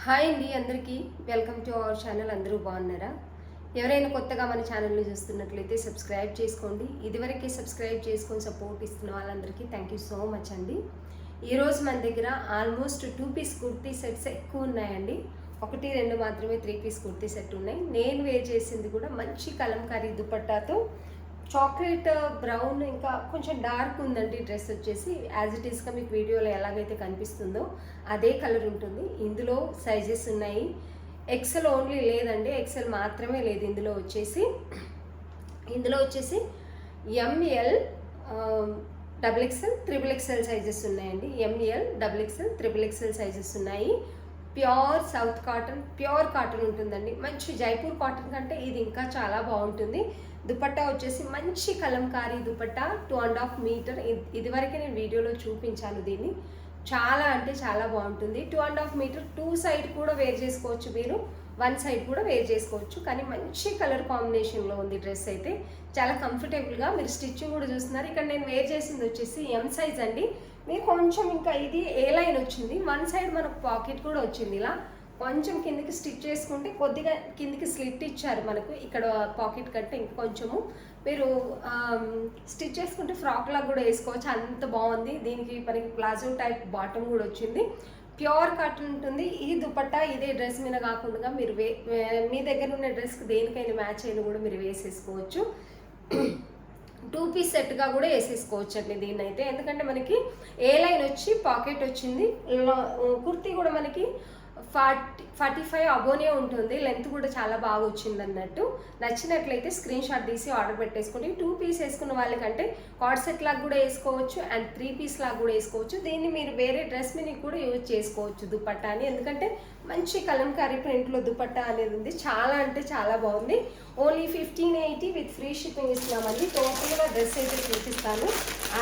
Hi అండి అందరికీ welcome to our channel. అందరూ బాగున్నారా? ఎవరైనా కొత్తగా మన ఛానల్ని చూస్తున్నట్లయితే సబ్స్క్రైబ్ చేసుకోండి. ఇదివరకే సబ్స్క్రైబ్ చేసుకొని సపోర్ట్ ఇస్తున్న వాళ్ళందరికీ థ్యాంక్ యూ సో మచ్ అండి. ఈరోజు మన దగ్గర ఆల్మోస్ట్ 2 పీస్ కుర్తీ సెట్స్ ఎక్కువ ఉన్నాయండి. 1-2 మాత్రమే 3 పీస్ కుర్తీ సెట్ ఉన్నాయి. నేను వేర్ చేసింది కూడా మంచి కలంకారీ దుపట్టాతో చాక్లెట్ బ్రౌన్ ఇంకా కొంచెం డార్క్ ఉందండి. డ్రెస్ వచ్చేసి యాజ్ ఇట్ ఈస్గా మీకు వీడియోలో ఎలాగైతే కనిపిస్తుందో అదే కలర్ ఉంటుంది. ఇందులో సైజెస్ ఉన్నాయి. ఎక్సెల్ ఓన్లీ లేదండి, ఎక్సెల్ మాత్రమే లేదు. ఇందులో వచ్చేసి ఎంఎల్, XXL, XXL సైజెస్ ఉన్నాయండి. ఎంఎల్, XXL, XXL సైజెస్ ఉన్నాయి. Pure south cotton, pure cotton ఉంటుందండి. మంచి జైపూర్ కాటన్ కంటే ఇది ఇంకా చాలా బాగుంటుంది. దుపట్టా వచ్చేసి మంచి కలంకారీ దుపట్టా 2.5 మీటర్. ఇదివరకే నేను వీడియోలో చూపించాను దీన్ని. చాలా అంటే చాలా బాగుంటుంది. 2.5 మీటర్ 2 సైడ్ కూడా వేర్ చేసుకోవచ్చు, మీరు 1 సైడ్ కూడా వేర్ చేసుకోవచ్చు. కానీ మంచి కలర్ కాంబినేషన్లో ఉంది డ్రెస్ అయితే. చాలా కంఫర్టబుల్గా మీరు స్టిచ్చింగ్ కూడా చూస్తున్నారు. ఇక్కడ నేను వేర్ చేసింది వచ్చేసి ఎం సైజ్ అండి. మీరు కొంచెం ఇంకా ఇది ఏ లైన్ వచ్చింది, 1 సైడ్ మనకు పాకెట్ కూడా వచ్చింది. ఇలా కొంచెం కిందికి స్టిచ్ చేసుకుంటే కొద్దిగా కిందికి స్లిట్ ఇచ్చారు మనకు ఇక్కడ పాకెట్ కంటే ఇంకా కొంచెము మీరు స్టిచ్ చేసుకుంటే ఫ్రాక్ లాగా కూడా వేసుకోవచ్చు. అంత బాగుంది. దీనికి మనకి ప్లాజో టైప్ బాటమ్ కూడా వచ్చింది. ప్యూర్ కాటన్ ఉంటుంది. ఈ దుపట్టా ఇదే డ్రెస్ మీద కాకుండా మీరు మీ దగ్గర ఉన్న డ్రెస్కి దేనికైనా మ్యాచ్ అయినా కూడా మీరు వేసేసుకోవచ్చు. 2 పీస్ సెట్గా కూడా వేసేసుకోవచ్చు అండి దీన్ని అయితే. ఎందుకంటే మనకి ఏ లైన్ వచ్చి పాకెట్ వచ్చింది. కుర్తీ కూడా మనకి 45 అబోనే ఉంటుంది. లెంత్ కూడా చాలా బాగా వచ్చింది అన్నట్టు. నచ్చినట్లయితే స్క్రీన్ షాట్ తీసి ఆర్డర్ పెట్టేసుకోండి. 2 పీస్ వేసుకున్న వాళ్ళకంటే కార్డ్ సెట్ లాగా కూడా వేసుకోవచ్చు అండ్ 3 పీస్ లాగా కూడా వేసుకోవచ్చు. దీన్ని మీరు వేరే డ్రెస్ మీద కూడా యూజ్ చేసుకోవచ్చు దుపట్టాని. ఎందుకంటే మంచి కలంకారీ ప్రింట్లో దుపట్టా అనేది ఉంది. చాలా అంటే చాలా బాగుంది. ఓన్లీ 1580 విత్ ఫ్రీ షిప్పింగ్ ఇస్తున్నామండి. టోటల్గా డ్రెస్ అయితే చూపిస్తాను.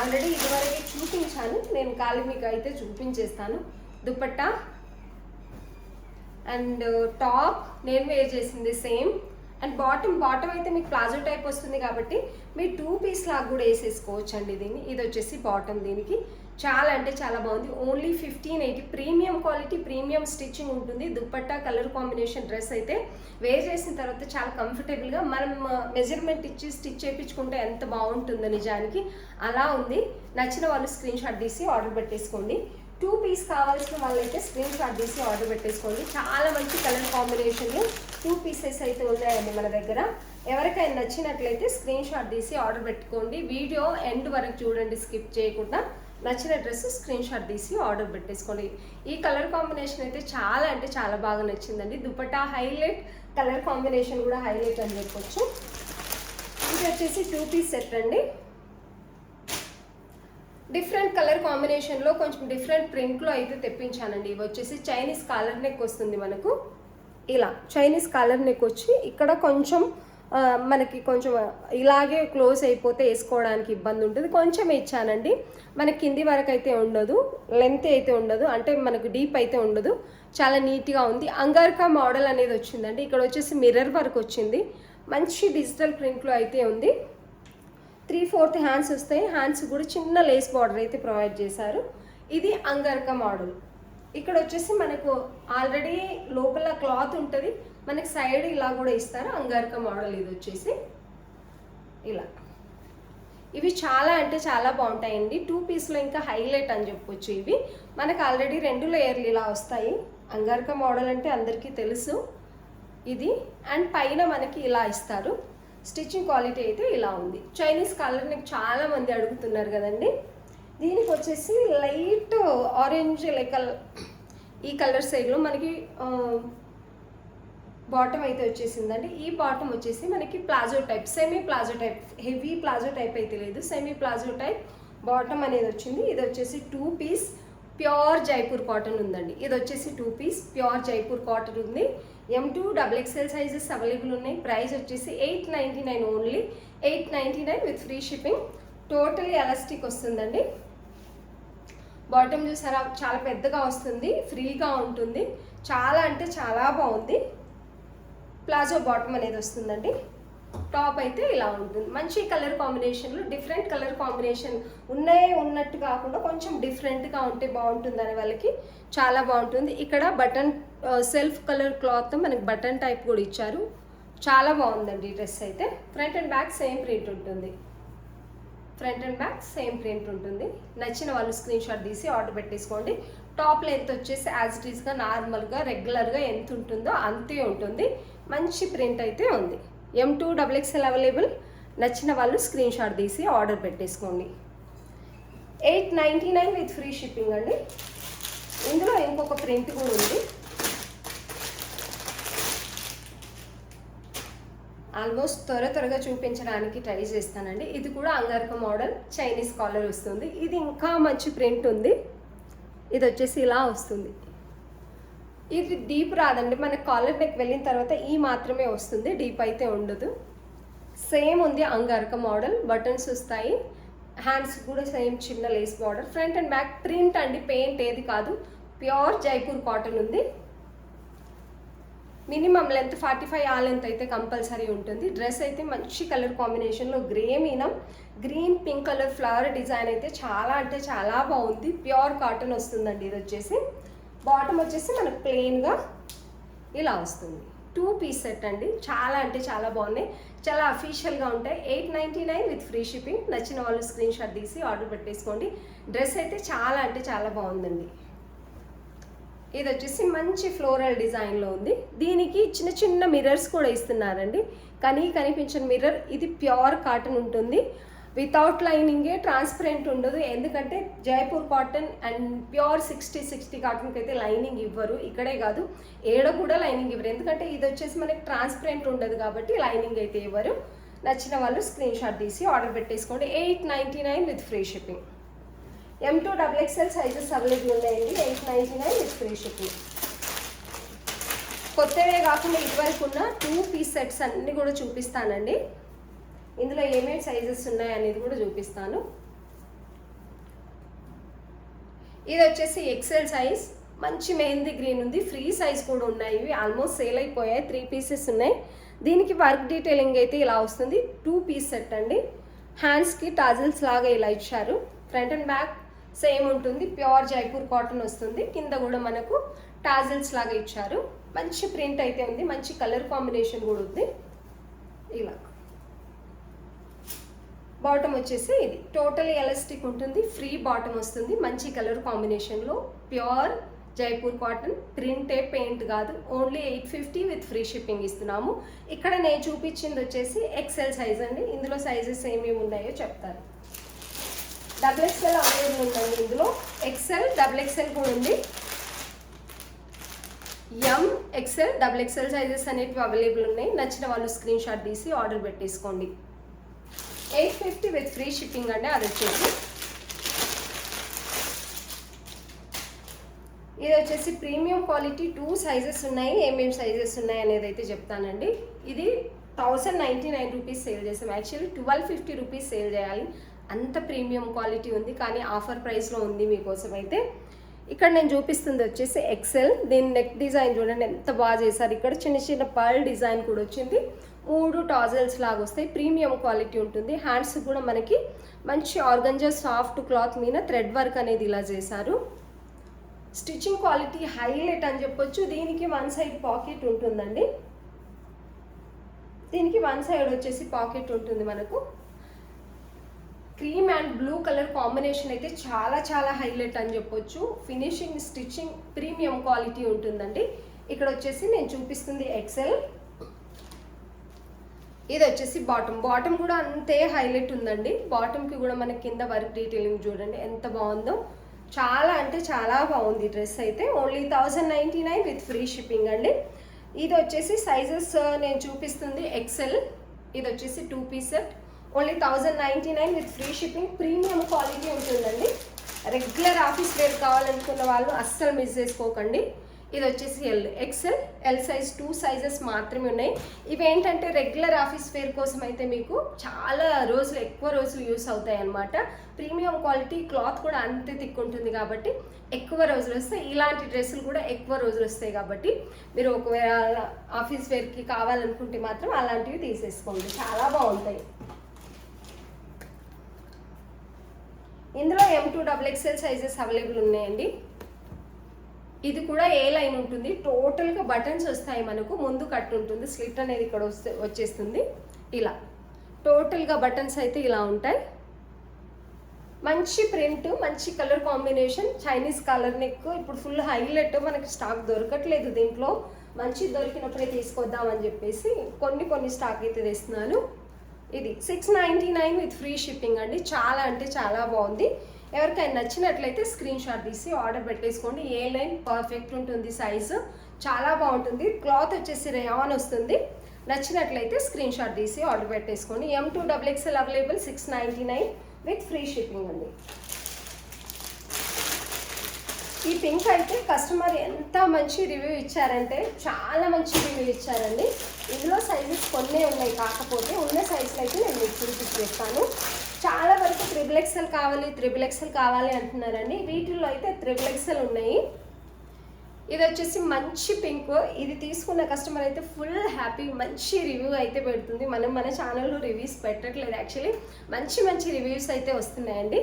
ఆల్రెడీ ఇదివరకే చూపించాను, నేను కాలి మీకు అయితే చూపించేస్తాను. దుపట్టా అండ్ టాప్ నేను వేర్ చేసింది సేమ్. అండ్ బాటమ్ అయితే మీకు ప్లాజో టైప్ వస్తుంది కాబట్టి మీరు 2 పీస్ లాగా కూడా వేసేసుకోవచ్చు అండి దీన్ని. ఇది వచ్చేసి బాటమ్. దీనికి చాలా అంటే చాలా బాగుంది. Only 1580. Premium quality, premium stitching ఉంటుంది. దుపట్టా కలర్ కాంబినేషన్ డ్రెస్ అయితే వేర్ చేసిన తర్వాత చాలా కంఫర్టబుల్గా మనం మెజర్మెంట్ ఇచ్చి స్టిచ్ చేయించుకుంటే ఎంత బాగుంటుందో నిజానికి అలా ఉంది. నచ్చిన వాళ్ళు స్క్రీన్ షాట్ తీసి ఆర్డర్ పెట్టేసుకోండి. 2 పీస్ కావాల్సిన వాళ్ళైతే స్క్రీన్ షాట్ తీసి ఆర్డర్ పెట్టేసుకోండి. చాలా మంచి కలర్ కాంబినేషన్లు 2 పీసెస్ అయితే ఉన్నాయండి మన దగ్గర. ఎవరికైనా నచ్చినట్లయితే స్క్రీన్ షాట్ తీసి ఆర్డర్ పెట్టుకోండి. వీడియో ఎండ్ వరకు చూడండి, స్కిప్ చేయకుండా. నచ్చిన డ్రెస్ స్క్రీన్ షాట్ తీసి ఆర్డర్ పెట్టేసుకోండి. ఈ కలర్ కాంబినేషన్ అయితే చాలా అంటే చాలా బాగా నచ్చిందండి. దుపట్టా హైలైట్, కలర్ కాంబినేషన్ కూడా హైలైట్ అని చెప్పొచ్చు. ఇది వచ్చేసి 2 పీస్ సెట్ అండి. డిఫరెంట్ కలర్ కాంబినేషన్లో కొంచెం డిఫరెంట్ ప్రింట్లో అయితే తెప్పించానండి. ఇవి వచ్చేసి చైనీస్ కాలర్ నెక్ వస్తుంది మనకు. ఇలా చైనీస్ కాలర్ నెక్ వచ్చి ఇక్కడ కొంచెం మనకి కొంచెం ఇలాగే క్లోజ్ అయిపోతే వేసుకోవడానికి ఇబ్బంది ఉంటుంది. కొంచెం ఇచ్చానండి. మనకి కింది వరకు అయితే ఉండదు, లెంత్ అయితే ఉండదు, అంటే మనకు డీప్ అయితే ఉండదు. చాలా నీట్గా ఉంది. అంగార్కా మోడల్ అనేది వచ్చిందండి. ఇక్కడ వచ్చేసి మిర్రర్ వర్క్ వచ్చింది. మంచి డిజిటల్ ప్రింట్లో అయితే ఉంది. 3/4 హ్యాండ్స్ వస్తాయి. హ్యాండ్స్ కూడా చిన్న లేస్ బార్డర్ అయితే ప్రొవైడ్ చేశారు. ఇది అంగర్కా మోడల్. ఇక్కడ వచ్చేసి మనకు ఆల్రెడీ లోపల క్లాత్ ఉంటుంది, మనకి సైడ్ ఇలా కూడా ఇస్తారు. అంగర్కా మోడల్ ఇది వచ్చేసి ఇలా. ఇవి చాలా అంటే చాలా బాగుంటాయండి. 2 పీస్లో ఇంకా హైలైట్ అని చెప్పొచ్చు. ఇవి మనకు ఆల్రెడీ 2 లేయర్లు ఇలా వస్తాయి. అంగర్కా మోడల్ అంటే అందరికీ తెలుసు ఇది. అండ్ పైన మనకి ఇలా ఇస్తారు. స్టిచ్చింగ్ క్వాలిటీ అయితే ఇలా ఉంది. చైనీస్ కలర్ నాకు చాలా మంది అడుగుతున్నారు కదండి. దీనికి వచ్చేసి లైట్ ఆరెంజ్ లైక్ ఈ కలర్ సైడ్లో మనకి బాటమ్ అయితే వచ్చేసిందండి. ఈ బాటమ్ వచ్చేసి మనకి palazzo type, semi palazzo type, heavy palazzo type అయితే లేదు, సెమీ ప్లాజో టైప్ బాటమ్ అనేది వచ్చింది. ఇది వచ్చేసి 2 పీస్ ప్యూర్ జైపూర్ కాటన్ ఉందండి. ఇది వచ్చేసి 2 పీస్ ప్యూర్ జైపూర్ కాటన్ ఉంది. M2 XXL సైజెస్ అవైలబుల్ ఉన్నాయి. ప్రైస్ వచ్చేసి 899 only, 899 with free shipping. Totally elastic వస్తుందండి. బాటమ్ చూసారా చాలా పెద్దగా వస్తుంది, ఫ్రీగా ఉంటుంది. చాలా అంటే చాలా బాగుంది. ప్లాజో బాటమ్ అనేది వస్తుందండి. టాప్ అయితే ఇలా ఉంటుంది. మంచి కలర్ కాంబినేషన్లో, డిఫరెంట్ కలర్ కాంబినేషన్ ఉన్నట్టు కాకుండా కొంచెం డిఫరెంట్గా ఉంటే బాగుంటుంది అనే వాళ్ళకి చాలా బాగుంటుంది. ఇక్కడ బటన్ సెల్ఫ్ కలర్ క్లాత్ మనకి బటన్ టైప్ కూడా ఇచ్చారు. చాలా బాగుందండి ఈ డ్రెస్ అయితే. Front and back same print ఉంటుంది. Front and back same print ఉంటుంది. నచ్చిన వాళ్ళు స్క్రీన్ షాట్ తీసి ఆర్డర్ పెట్టేసుకోండి. టాప్ లెంత్ వచ్చేసి యాజ్ ఇట్ ఈస్గా నార్మల్గా రెగ్యులర్గా ఎంత ఉంటుందో అంతే ఉంటుంది. మంచి ప్రింట్ అయితే ఉంది. M2 XXL available. నచ్చిన వాళ్ళు స్క్రీన్ షాట్ తీసి ఆర్డర్ పెట్టేసుకోండి. 899 విత్ ఫ్రీ షిప్పింగ్ అండి. ఇందులో ఇంకొక ప్రింట్ కూడా ఉంది. ఆల్మోస్ట్ త్వరగా చూపించడానికి ట్రై చేస్తానండి. ఇది కూడా అంగారక మోడల్, చైనీస్ కాలర్ వస్తుంది. ఇది ఇంకా మంచి ప్రింట్ ఉంది. ఇది వచ్చేసి ఇలా వస్తుంది. ఇది డీప్ రాదండి, మన కాలర్ నెక్ వెళ్ళిన తర్వాత ఈ మాత్రమే వస్తుంది, డీప్ అయితే ఉండదు. సేమ్ ఉంది అంగారక మోడల్. బటన్స్ వస్తాయి. హ్యాండ్స్ కూడా సేమ్ చిన్న lace border. Front and back print అండి, పెయింట్ ఏది కాదు. ప్యూర్ జైపూర్ కాటన్ ఉంది. మినిమం లెంత్ 45 ఆ లెంత్ అయితే కంపల్సరీ ఉంటుంది. డ్రెస్ అయితే మంచి కలర్ కాంబినేషన్లో గ్రే మీనం green pink colour flower design అయితే చాలా అంటే చాలా బాగుంది. ప్యూర్ కాటన్ వస్తుందండి. ఇది వచ్చేసి బాటమ్ వచ్చేసి మనకు ప్లెయిన్గా ఇలా వస్తుంది. 2 పీస్ సెట్ అండి. చాలా అంటే చాలా బాగున్నాయి, చాలా అఫీషియల్గా ఉంటాయి. 899 విత్ ఫ్రీ షిప్పింగ్. నచ్చిన వాళ్ళు స్క్రీన్ షాట్ తీసి ఆర్డర్ పెట్టేసుకోండి. డ్రెస్ అయితే చాలా అంటే చాలా బాగుందండి. ఇది వచ్చేసి మంచి ఫ్లోరల్ డిజైన్లో ఉంది. దీనికి చిన్న చిన్న మిర్రర్స్ కూడా ఇస్తున్నారండి. కానీ కనిపించిన మిర్రర్. ఇది ప్యూర్ కాటన్ ఉంటుంది. వితౌట్ లైనింగే, ట్రాన్స్పరెంట్ ఉండదు. ఎందుకంటే జైపూర్ కాటన్ అండ్ ప్యూర్ 60 కాటన్కి అయితే లైనింగ్ ఇవ్వరు. ఇక్కడే కాదు, ఏడ కూడా లైనింగ్ ఇవ్వరు. ఎందుకంటే ఇది వచ్చేసి మనకి ట్రాన్స్పరెంట్ ఉండదు కాబట్టి లైనింగ్ అయితే ఇవ్వరు. నచ్చిన వాళ్ళు స్క్రీన్ షాట్ తీసి ఆర్డర్ పెట్టేసుకోండి. 899 with free shipping. M2 XXL sizes available ఉన్నాయండి. 899 విత్ ఫ్రీ షిప్పింగ్. కొత్తవే కాకుండా ఇటువరకు ఉన్న 2 పీస్ సెట్స్ అన్నీ కూడా చూపిస్తానండి. ఇందులో ఏమేమి సైజెస్ ఉన్నాయి అనేది కూడా చూపిస్తాను. ఇది వచ్చేసి XL సైజ్. మంచి మెహందీ గ్రీన్ ఉంది. ఫ్రీ సైజ్ కూడా ఉన్నాయి. ఇవి ఆల్మోస్ట్ సేల్ అయిపోయాయి. 3 పీసెస్ ఉన్నాయి. దీనికి వర్క్ డీటెయిలింగ్ అయితే ఇలా వస్తుంది. 2 పీస్ సెట్ అండి. హ్యాండ్స్కి టాజిల్స్ లాగా ఇలా ఇచ్చారు. ఫ్రంట్ అండ్ బ్యాక్ సేమ్ ఉంటుంది. ప్యూర్ జైపూర్ కాటన్ వస్తుంది. కింద కూడా మనకు టాజిల్స్ లాగా ఇచ్చారు. మంచి ప్రింట్ అయితే ఉంది. మంచి కలర్ కాంబినేషన్ కూడా ఉంది. ఇలా బాటమ్ వచ్చేసి ఇది టోటల్ ఎలాస్టిక్ ఉంటుంది. ఫ్రీ బాటమ్ వస్తుంది. మంచి కలర్ కాంబినేషన్లో ప్యూర్ జైపూర్ కాటన్. ప్రింటే, పెయింట్ కాదు. ఓన్లీ 850 విత్ ఫ్రీ షిప్పింగ్ ఇస్తున్నాము. ఇక్కడ నేను చూపించింది వచ్చేసి XL సైజ్ అండి. ఇందులో సైజెస్ ఏమేమి ఉన్నాయో చెప్తాను. XXL అవైలబుల్ ఉందండి. ఇందులో XL XXL కూడా ఉంది. M XL XXL సైజెస్ అనేవి అవైలబుల్ ఉన్నాయి. నచ్చిన వాళ్ళు స్క్రీన్ షాట్ తీసి ఆర్డర్ పెట్టేసుకోండి. 850 విత్ ఫ్రీ షిప్పింగ్ అండి. అది వచ్చేసి ఇది వచ్చేసి ప్రీమియం క్వాలిటీ. 2 సైజెస్ ఉన్నాయి. ఏమేమి సైజెస్ ఉన్నాయి అనేది అయితే చెప్తానండి. ఇది 1099 రూపీస్ సేల్ చేసాం. యాక్చువల్లీ 1250 రూపీస్ సేల్ చేయాలి. అంత ప్రీమియం క్వాలిటీ ఉంది, కానీ ఆఫర్ ప్రైస్లో ఉంది మీకోసం అయితే. ఇక్కడ నేను చూపిస్తుంది వచ్చేసి XL. దీని నెక్ డిజైన్ చూడండి ఎంత బాగా చేశారు. ఇక్కడ చిన్న చిన్న పర్ల్ డిజైన్ కూడా వచ్చింది. 3 టాజల్స్ లాగా వస్తాయి. ప్రీమియం క్వాలిటీ ఉంటుంది. హ్యాండ్స్ కూడా మనకి మంచి ఆర్గంజా సాఫ్ట్ క్లాత్ మీద థ్రెడ్ వర్క్ అనేది ఇలా చేశారు. స్టిచ్చింగ్ క్వాలిటీ హైలైట్ అని చెప్పొచ్చు. దీనికి 1 సైడ్ పాకెట్ ఉంటుందండి. దీనికి 1 సైడ్ వచ్చేసి పాకెట్ ఉంటుంది. మనకు cream and blue colour combination అయితే చాలా చాలా హైలైట్ అని చెప్పొచ్చు. ఫినిషింగ్, స్టిచ్చింగ్ ప్రీమియం క్వాలిటీ ఉంటుందండి. ఇక్కడ వచ్చేసి నేను చూపిస్తుంది XL. ఇది వచ్చేసి బాటమ్ కూడా అంతే హైలైట్ ఉందండి. బాటమ్కి కూడా మనకి కింద వర్క్ డీటెయిలింగ్ చూడండి ఎంత బాగుందో. చాలా అంటే చాలా బాగుంది డ్రెస్ అయితే. ఓన్లీ 1099 విత్ ఫ్రీ షిప్పింగ్ అండి. ఇది వచ్చేసి సైజెస్ నేను చూపిస్తుంది XL. ఇది వచ్చేసి 2 piece set. Only 1099 with free shipping. Premium quality ఉంటుందండి. రెగ్యులర్ ఆఫీస్ వేర్ కావాలనుకున్న వాళ్ళు అస్సలు మిస్ చేసుకోకండి. ఇది వచ్చేసి ఎక్సెల్, ఎల్ సైజ్ 2 సైజెస్ మాత్రమే ఉన్నాయి. ఇవేంటంటే రెగ్యులర్ ఆఫీస్ వేర్ కోసం అయితే మీకు చాలా రోజులు, ఎక్కువ రోజులు యూస్ అవుతాయి అన్నమాట. ప్రీమియం క్వాలిటీ, క్లాత్ కూడా అంతే థిక్ ఉంటుంది కాబట్టి ఎక్కువ రోజులు వస్తాయి. ఇలాంటి డ్రెస్సులు కూడా ఎక్కువ రోజులు వస్తాయి కాబట్టి మీరు ఒకవేళ ఆఫీస్ వేర్కి కావాలనుకుంటే మాత్రం అలాంటివి తీసేసుకోండి, చాలా బాగుంటాయి. ఇందులో M2 XXL సైజెస్ అవైలబుల్ ఉన్నాయండి. ఇది కూడా ఏ లైన్ ఉంటుంది, టోటల్గా బటన్స్ వస్తాయి మనకు. ముందు కట్ ఉంటుంది, స్లిట్ అనేది ఇక్కడ వచ్చేస్తుంది. ఇలా టోటల్గా బటన్స్ అయితే ఇలా ఉంటాయి. మంచి ప్రింట్, మంచి colour combination, Chinese colour neck. ఇప్పుడు ఫుల్ హైలైట్, మనకి స్టాక్ దొరకట్లేదు దీంట్లో. మంచి దొరికినప్పుడే తీసుకొద్దామని చెప్పేసి కొన్ని స్టాక్ అయితే తెస్తున్నాను. ఇది 699 విత్ ఫ్రీ షిప్పింగ్ అండి. చాలా అంటే చాలా బాగుంది. ఎవరికైనా నచ్చినట్లయితే స్క్రీన్ షాట్ తీసి ఆర్డర్ పెట్టేసుకోండి. ఏ లైన్ పర్ఫెక్ట్ ఉంటుంది, సైజు చాలా బాగుంటుంది. క్లాత్ వచ్చేసి రేయాన్ వస్తుంది. నచ్చినట్లయితే స్క్రీన్ షాట్ తీసి ఆర్డర్ పెట్టేసుకోండి. M2 XXL available 699 with free shipping అండి. ఈ పింక్ అయితే కస్టమర్ ఎంత మంచి రివ్యూ ఇచ్చారంటే చాలా మంచి రివ్యూ ఇచ్చారండి. ఇందులో సైజెస్ కొన్ని ఉన్నాయి, కాకపోతే ఉన్న సైజులు అయితే నేను మీకు చూపించేస్తాను. చాలా వరకు XXL కావాలి, XXL కావాలి అంటున్నారండి. వీటిల్లో అయితే XXL ఉన్నాయి. ఇది వచ్చేసి మంచి పింక్. ఇది తీసుకున్న కస్టమర్ అయితే ఫుల్ హ్యాపీ, మంచి రివ్యూ అయితే పెడుతుంది. మన ఛానల్లో రివ్యూస్ పెట్టట్లేదు యాక్చువల్లీ. మంచి రివ్యూస్ అయితే వస్తున్నాయండి.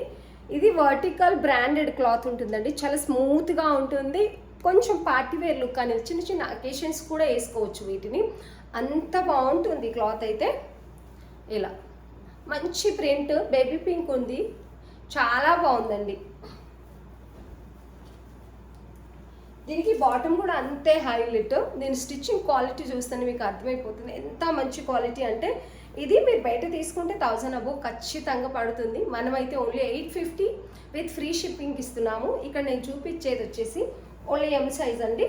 ఇది వర్టికల్ బ్రాండెడ్ క్లాత్ ఉంటుందండి. చాలా స్మూత్గా ఉంటుంది. కొంచెం పార్టీ వేర్ లుక్ అనేది, చిన్న అకేషన్స్ కూడా వేసుకోవచ్చు వీటిని. అంత బాగుంటుంది క్లాత్ అయితే. ఇలా మంచి ప్రింట్, బేబీ పింక్ ఉంది, చాలా బాగుందండి. దీనికి బాటమ్ కూడా అంతే హైలైట్. దీని స్టిచ్చింగ్ క్వాలిటీ చూస్తేనే మీకు అర్థమైపోతుంది ఎంత మంచి క్వాలిటీ అంటే. ఇది మీరు బయట తీసుకుంటే 1000 అబోవ్ ఖచ్చితంగా పడుతుంది. మనమైతే ఓన్లీ 850 విత్ ఫ్రీ షిప్పింగ్ ఇస్తున్నాము. ఇక్కడ నేను చూపించేది వచ్చేసి ఓన్లీ M సైజ్ అండి.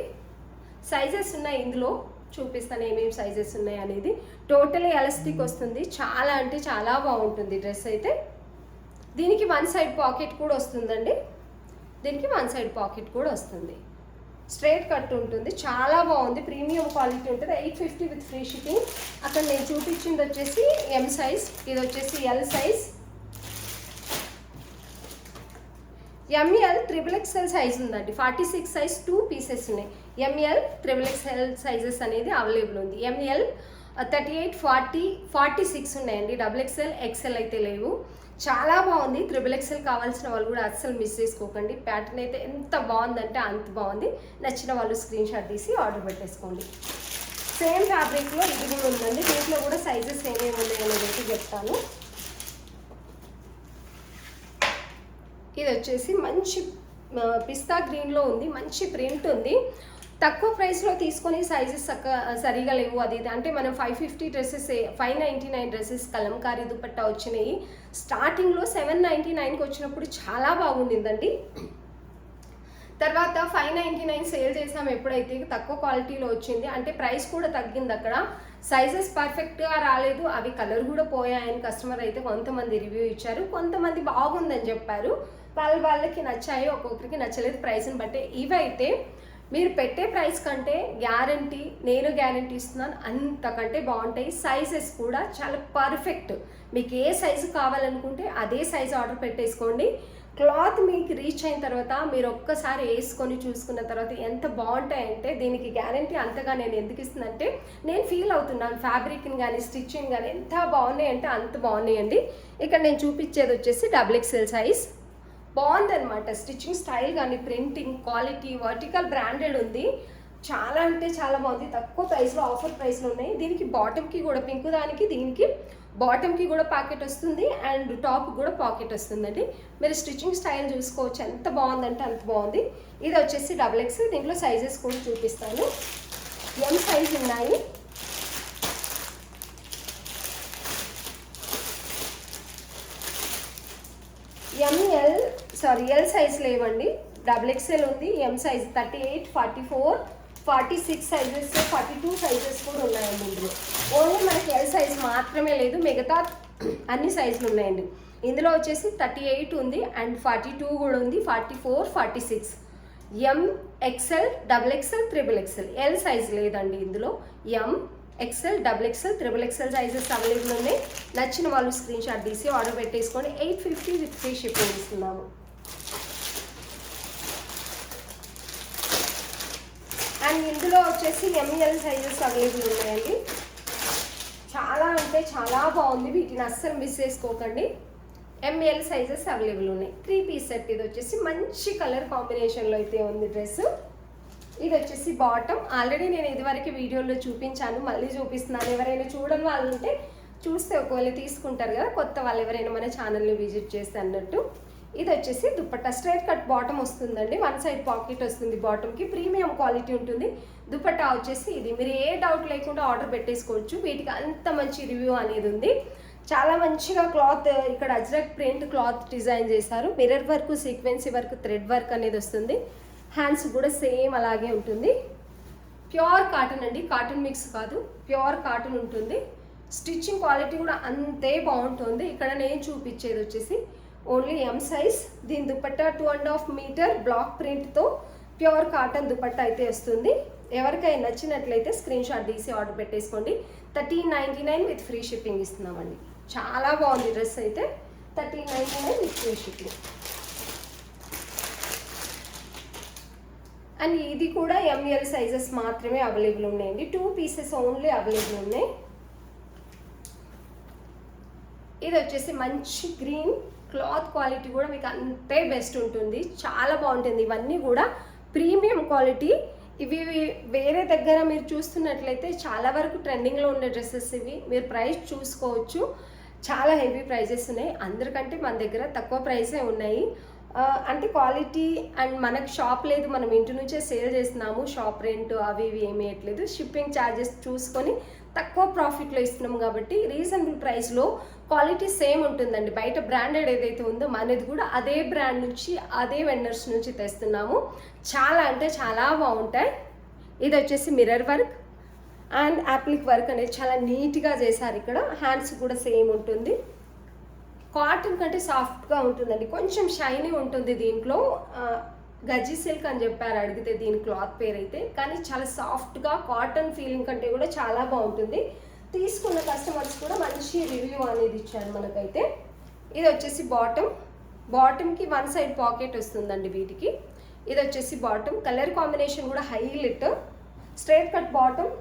సైజెస్ ఉన్నాయి ఇందులో, చూపిస్తాను ఏమేమి సైజెస్ ఉన్నాయి అనేది. టోటలీ ఎలాస్టిక్ వస్తుంది, చాలా అంటే చాలా బాగుంటుంది డ్రెస్ అయితే. దీనికి 1 సైడ్ పాకెట్ కూడా వస్తుందండి. దీనికి 1 సైడ్ పాకెట్ కూడా వస్తుంది. స్ట్రైట్ కట్ ఉంటుంది, చాలా బాగుంది. ప్రీమియం క్వాలిటీ ఉంటుంది. 850 విత్ ఫ్రీ షిప్పింగ్. అక్కడ నేను చూపించింది వచ్చేసి M సైజ్, ఇది వచ్చేసి L size. ML XXL size ఉందండి. 46 సైజ్ 2 పీసెస్ ఉన్నాయి. ML XXL సైజెస్ అనేది అవైలబుల్ ఉంది. ML 38, 40, 46 ఉన్నాయండి. XXL, XL అయితే లేవు. చాలా బాగుంది. XXL కావాల్సిన వాళ్ళు కూడా అస్సలు మిస్ చేసుకోకండి. ప్యాటర్న్ అయితే ఎంత బాగుందంటే అంత బాగుంది. నచ్చిన వాళ్ళు స్క్రీన్ షాట్ తీసి ఆర్డర్ పెట్టేసుకోండి. సేమ్ ఫ్యాబ్రిక్లో ఇది కూడా ఉందండి. దీంట్లో కూడా సైజెస్ ఏమేమి ఉన్నాయి అనేది అయితే చెప్తాను. ఇది వచ్చేసి మంచి పిస్తా గ్రీన్లో ఉంది, మంచి ప్రింట్ ఉంది. తక్కువ ప్రైస్లో తీసుకొని సైజెస్ సరిగా లేవు. అది అంటే మనం 550 డ్రెస్సెస్, 599 డ్రెస్సెస్ కలంకారీ దుపట్టా వచ్చినాయి. స్టార్టింగ్లో 799కి వచ్చినప్పుడు చాలా బాగుండిందండి. తర్వాత 599 సేల్ చేసాం ఎప్పుడైతే, తక్కువ క్వాలిటీలో వచ్చింది. అంటే ప్రైస్ కూడా తగ్గింది అక్కడ. సైజెస్ పర్ఫెక్ట్గా రాలేదు, అవి కలర్ కూడా పోయాయని కస్టమర్ అయితే కొంతమంది రివ్యూ ఇచ్చారు. కొంతమంది బాగుందని చెప్పారు. వాళ్ళకి నచ్చాయి, ఒక్కొక్కరికి నచ్చలేదు ప్రైస్ని బట్టి. ఇవైతే మీరు పెట్టే ప్రైస్ కంటే గ్యారంటీ, నేను గ్యారంటీ ఇస్తున్నాను, అంతకంటే బాగుంటాయి. సైజెస్ కూడా చాలా పర్ఫెక్ట్. మీకు ఏ సైజు కావాలనుకుంటే అదే సైజు ఆర్డర్ పెట్టేసుకోండి. క్లాత్ మీకు రీచ్ అయిన తర్వాత మీరు ఒక్కసారి వేసుకొని చూసుకున్న తర్వాత ఎంత బాగుంటాయంటే దీనికి గ్యారంటీ అంతగా నేను ఎందుకు ఇస్తుందంటే, నేను ఫీల్ అవుతున్నాను ఫ్యాబ్రిక్ని కానీ స్టిచ్చింగ్ కానీ ఎంత బాగున్నాయంటే అంత బాగున్నాయండి. ఇక్కడ నేను చూపించేది వచ్చేసి XXL సైజ్. బాగుందనమాట స్టిచ్చింగ్ స్టైల్ కానీ, ప్రింటింగ్ క్వాలిటీ, వర్టికల్ బ్రాండెడ్ ఉంది. చాలా అంటే చాలా బాగుంది. తక్కువ ప్రైస్లో, ఆఫర్ ప్రైస్లో ఉన్నాయి. దీనికి బాటమ్కి కూడా, పింక్ దానికి దీనికి బాటమ్కి కూడా పాకెట్ వస్తుంది అండ్ టాప్ కూడా పాకెట్ వస్తుందండి. మీరు స్టిచ్చింగ్ స్టైల్ చూసుకోవచ్చు, ఎంత బాగుందంటే అంత బాగుంది. ఇది వచ్చేసి XXL. దీంట్లో సైజెస్ కూడా చూపిస్తాను. M సైజ్ ఉన్నాయి. L సైజ్ లేవండి. XXL ఉంది. M సైజ్ 38, 44, 46 సైజెస్, 42 సైజెస్ కూడా ఉన్నాయండి ఇందులో. ఓన్లీ మనకి L సైజ్ మాత్రమే లేదు, మిగతా అన్ని సైజులు ఉన్నాయండి. ఇందులో వచ్చేసి 38 ఉంది అండ్ 42 కూడా ఉంది, 44, 46. MXL, XXL, XXL. L size లేదండి ఇందులో. MXL, XXL, XXL sizes available ఉన్నాయి. నచ్చిన వాళ్ళు స్క్రీన్ షాట్ తీసి ఆర్డర్ పెట్టేసుకోండి. 850 విత్ ఫ్రీ షిప్పింగ్ ఇస్తున్నాము. అండ్ ఇందులో వచ్చేసి ML సైజెస్ అవైలబుల్ ఉన్నాయండి. చాలా అంటే చాలా బాగుంది, వీటిని అస్సలు మిస్ చేసుకోకండి. ML సైజెస్ అవైలబుల్ ఉన్నాయి. 3 పీస్ సెట్. ఇది వచ్చేసి మంచి కలర్ కాంబినేషన్లో అయితే ఉంది డ్రెస్. ఇది వచ్చేసి బాటమ్. ఆల్రెడీ నేను ఇదివరకు వీడియోలో చూపించాను, మళ్ళీ చూపిస్తున్నాను. ఎవరైనా చూడని వాళ్ళు ఉంటే చూస్తే ఒకవేళ తీసుకుంటారు కదా, కొత్త వాళ్ళు ఎవరైనా మన ఛానల్ని విజిట్ చేస్తే అన్నట్టు. ఇది వచ్చేసి దుపట్టా. స్ట్రైట్ కట్ బాటమ్ వస్తుందండి, 1 సైడ్ పాకెట్ వస్తుంది బాటమ్కి. ప్రీమియం క్వాలిటీ ఉంటుంది. దుపట్టా వచ్చేసి ఇది. మీరు ఏ డౌట్ లేకుండా ఆర్డర్ పెట్టేసుకోవచ్చు. వీటికి అంత మంచి రివ్యూ అనేది ఉంది. చాలా మంచిగా క్లాత్, ఇక్కడ అజ్రక్ ప్రింట్ క్లాత్ డిజైన్ చేశారు. Mirror work, sequence work, thread work అనేది వస్తుంది. హ్యాండ్స్ కూడా సేమ్ అలాగే ఉంటుంది. ప్యూర్ కాటన్ అండి, కాటన్ మిక్స్ కాదు, ప్యూర్ కాటన్ ఉంటుంది. స్టిచ్చింగ్ క్వాలిటీ కూడా అంతే బాగుంటుంది. ఇక్కడ నేను చూపించేది వచ్చేసి ఓన్లీ M సైజ్. దీని దుపట్టా 2.5 మీటర్ బ్లాక్ ప్రింట్తో ప్యూర్ కాటన్ దుపట్టా అయితే వస్తుంది. ఎవరికైనా నచ్చినట్లయితే స్క్రీన్ షాట్ తీసి ఆర్డర్ పెట్టేసుకోండి. 1399 విత్ ఫ్రీ షిప్పింగ్ ఇస్తున్నామండి. చాలా బాగుంది డ్రెస్ అయితే. 1399 విత్ ఫ్రీ షిప్పింగ్. అండ్ ఇది కూడా ML సైజెస్ మాత్రమే అవైలబుల్ ఉన్నాయండి. 2 పీసెస్ ఓన్లీ అవైలబుల్ ఉన్నాయి. ఇది వచ్చేసి మంచి గ్రీన్ క్లాత్ క్వాలిటీ కూడా మీకు అంతే బెస్ట్ ఉంటుంది. చాలా బాగుంటుంది. ఇవన్నీ కూడా ప్రీమియం క్వాలిటీ. ఇవి వేరే దగ్గర మీరు చూస్తున్నట్లయితే చాలా వరకు ట్రెండింగ్లో ఉండే డ్రెస్సెస్ ఇవి. మీరు ప్రైస్ చూసుకోవచ్చు, చాలా హెవీ ప్రైజెస్ ఉన్నాయి. అందరికంటే మన దగ్గర తక్కువ ప్రైసే ఉన్నాయి. అంటే క్వాలిటీ అండ్ మనకు షాప్ లేదు, మనం ఇంటి నుంచే సేల్ చేస్తున్నాము. షాప్ రెంట్ అవి ఇవి ఏమీ వేయట్లేదు. షిప్పింగ్ ఛార్జెస్ చూసుకొని తక్కువ ప్రాఫిట్లో ఇస్తున్నాం కాబట్టి రీజనబుల్ ప్రైస్లో క్వాలిటీ సేమ్ ఉంటుందండి. బయట బ్రాండెడ్ ఏదైతే ఉందో మనది కూడా అదే బ్రాండ్ నుంచి, అదే వెండర్స్ నుంచి తెస్తున్నాము. చాలా అంటే చాలా బాగుంటాయి. ఇది వచ్చేసి mirror work and appliqué work అనేది చాలా నీట్గా చేశారు. ఇక్కడ హ్యాండ్స్ కూడా సేమ్ ఉంటుంది. కాటన్ కంటే సాఫ్ట్గా ఉంటుందండి, కొంచెం షైనీ ఉంటుంది. దీంట్లో గజ్జి సిల్క్ అని చెప్పారు అడిగితే దీని క్లాత్ పేరు అయితే. కానీ చాలా సాఫ్ట్గా కాటన్ ఫీలింగ్ కంటే కూడా చాలా బాగుంటుంది. తీసుకున్న కస్టమర్స్ కూడా మంచి రివ్యూ అనేది ఇచ్చారు మనకైతే. ఇది వచ్చేసి బాటమ్కి 1 సైడ్ పాకెట్ వస్తుందండి వీటికి. ఇది వచ్చేసి బాటమ్. కలర్ కాంబినేషన్ కూడా highlight. Straight cut bottom.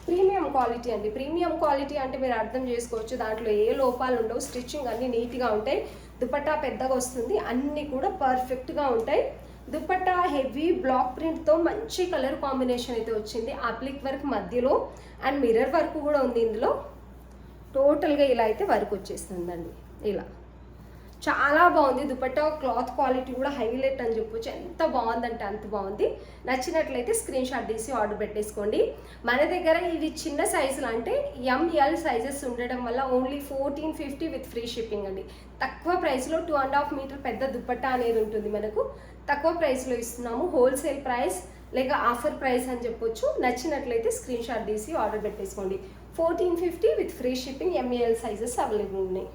Premium quality అండి. ప్రీమియం క్వాలిటీ అంటే మీరు అర్థం చేసుకోవచ్చు, దాంట్లో ఏ లోపాలు ఉండవు. స్టిచ్చింగ్ అన్నీ నీట్గా ఉంటాయి. దుపట్టా పెద్దగా వస్తుంది. అన్నీ కూడా పర్ఫెక్ట్గా ఉంటాయి. దుపట్టా హెవీ బ్లాక్ ప్రింట్తో మంచి కలర్ కాంబినేషన్ అయితే వచ్చింది. అప్లిక్ వర్క్ మధ్యలో అండ్ మిర్రర్ వర్క్ కూడా ఉంది ఇందులో. టోటల్గా ఇలా అయితే వర్క్ వచ్చేస్తుందండి. ఇలా చాలా బాగుంది. దుపట్టా క్లాత్ క్వాలిటీ కూడా హైలైట్ అని చెప్పొచ్చు. ఎంత బాగుందంటే అంత బాగుంది. నచ్చినట్లయితే స్క్రీన్ షాట్ తీసి ఆర్డర్ పెట్టేసుకోండి. మన దగ్గర ఇవి చిన్న సైజులు అంటే ML సైజెస్ ఉండడం వల్ల ఓన్లీ 1450 విత్ ఫ్రీ షిప్పింగ్ అండి. తక్కువ ప్రైస్లో 2.5 మీటర్ పెద్ద దుపట్టా అనేది ఉంటుంది. మనకు తక్కువ ప్రైస్లో ఇస్తున్నాము. హోల్సేల్ ప్రైస్ లేక ఆఫర్ ప్రైస్ అని చెప్పొచ్చు. నచ్చినట్లయితే స్క్రీన్ షాట్ తీసి ఆర్డర్ పెట్టేసుకోండి. 1450 with free shipping. ML sizes available ఉన్నాయి.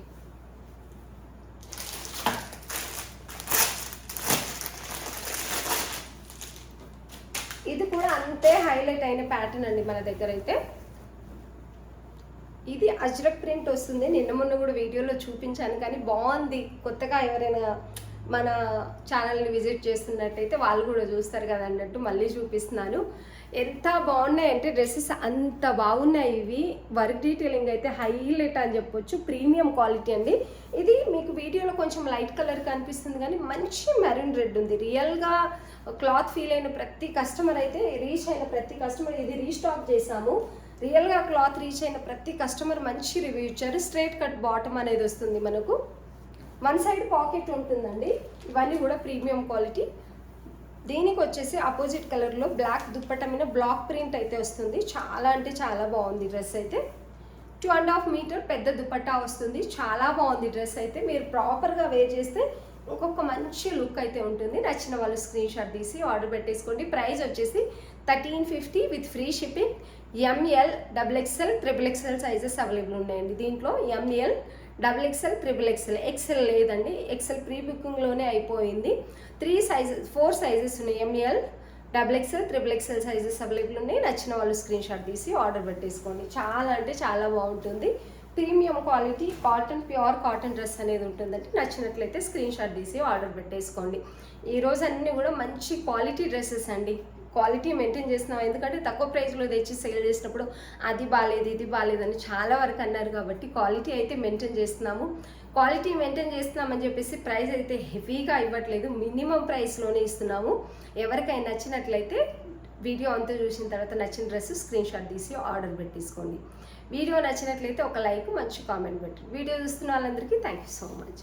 ఇది కూడా అంతే హైలైట్ అయిన ప్యాటర్న్ అండి మన దగ్గర అయితే. ఇది అజ్రక్ ప్రింట్ వస్తుంది. నిన్న మొన్న కూడా వీడియోలో చూపించాను, కానీ బాగుంది. కొత్తగా ఎవరైనా మన ఛానల్ని విజిట్ చేస్తున్నట్టయితే వాళ్ళు కూడా చూస్తారు కదా అన్నట్టు మళ్ళీ చూపిస్తున్నాను. ఎంత బాగున్నాయంటే డ్రెస్సెస్ అంత బాగున్నాయి. ఇవి వర్క్ డీటెయిలింగ్ అయితే హైలైట్ అని చెప్పొచ్చు. ప్రీమియం క్వాలిటీ అండి. ఇది మీకు వీడియోలో కొంచెం లైట్ కలర్ కనిపిస్తుంది, కానీ మంచి మెరూన్ రెడ్ ఉంది. రియల్గా క్లాత్ ఫీల్ అయిన ప్రతి కస్టమర్ అయితే, రీచ్ అయిన ప్రతి కస్టమర్, ఇది రీస్టాక్ చేశాము. రియల్గా క్లాత్ రీచ్ అయిన ప్రతి కస్టమర్ మంచి రివ్యూ ఇచ్చారు. స్ట్రైట్ కట్ బాటమ్ అనేది వస్తుంది మనకు. 1 సైడ్ పాకెట్ ఉంటుందండి. ఇవన్నీ కూడా ప్రీమియం క్వాలిటీ. దీనికి వచ్చేసి ఆపోజిట్ కలర్లో బ్లాక్ దుప్పట్టా మీద బ్లాక్ ప్రింట్ అయితే వస్తుంది. చాలా అంటే చాలా బాగుంది డ్రెస్ అయితే. 2.5 మీటర్ పెద్ద దుపట్టా వస్తుంది. చాలా బాగుంది డ్రెస్ అయితే. మీరు ప్రాపర్గా వేర్ చేస్తే ఇంకొక మంచి లుక్ అయితే ఉంటుంది. నచ్చిన వాళ్ళు స్క్రీన్ షాట్ తీసి ఆర్డర్ పెట్టేసుకోండి. ప్రైస్ వచ్చేసి 1350 with free shipping. ML, XXL, XXL sizes available ఉన్నాయండి. దీంట్లో ML, XXL, XXL, ఎక్సెల్ లేదండి. ఎక్సెల్ ప్రీ బుకింగ్లోనే అయిపోయింది. 4 సైజెస్ ఉన్నాయి. ML, XXL, XXL sizes available ఉన్నాయి. నచ్చిన వాళ్ళు స్క్రీన్ షాట్ తీసి ఆర్డర్ పెట్టేసుకోండి. చాలా అంటే చాలా బాగుంటుంది. Premium quality cotton, pure cotton dress అనేది ఉంటుందండి. నచ్చినట్లయితే స్క్రీన్ షాట్ తీసి ఆర్డర్ పెట్టేసుకోండి. ఈరోజు అన్నీ కూడా మంచి క్వాలిటీ డ్రెస్సెస్ అండి. క్వాలిటీ మెయింటైన్ చేస్తున్నాం, ఎందుకంటే తక్కువ ప్రైస్లో తెచ్చి సేల్ చేసినప్పుడు అది బాగాలేదు ఇది బాగాలేదని చాలా వరకు అన్నారు. కాబట్టి క్వాలిటీ అయితే మెయింటైన్ చేస్తున్నాము. క్వాలిటీ మెయింటైన్ చేస్తున్నామని చెప్పేసి ప్రైస్ అయితే హెవీగా ఇవ్వట్లేదు, మినిమం ప్రైస్లోనే ఇస్తున్నాము. ఎవరికైనా నచ్చినట్లయితే వీడియో అంతా చూసిన తర్వాత నచ్చిన డ్రెస్ స్క్రీన్ షాట్ తీసి ఆర్డర్ పెట్టేసుకోండి. వీడియో నచ్చినట్లయితే ఒక లైక్, మంచి కామెంట్ పెట్టండి. వీడియో చూస్తున్న వాళ్ళందరికీ థ్యాంక్ యూ సో మచ్.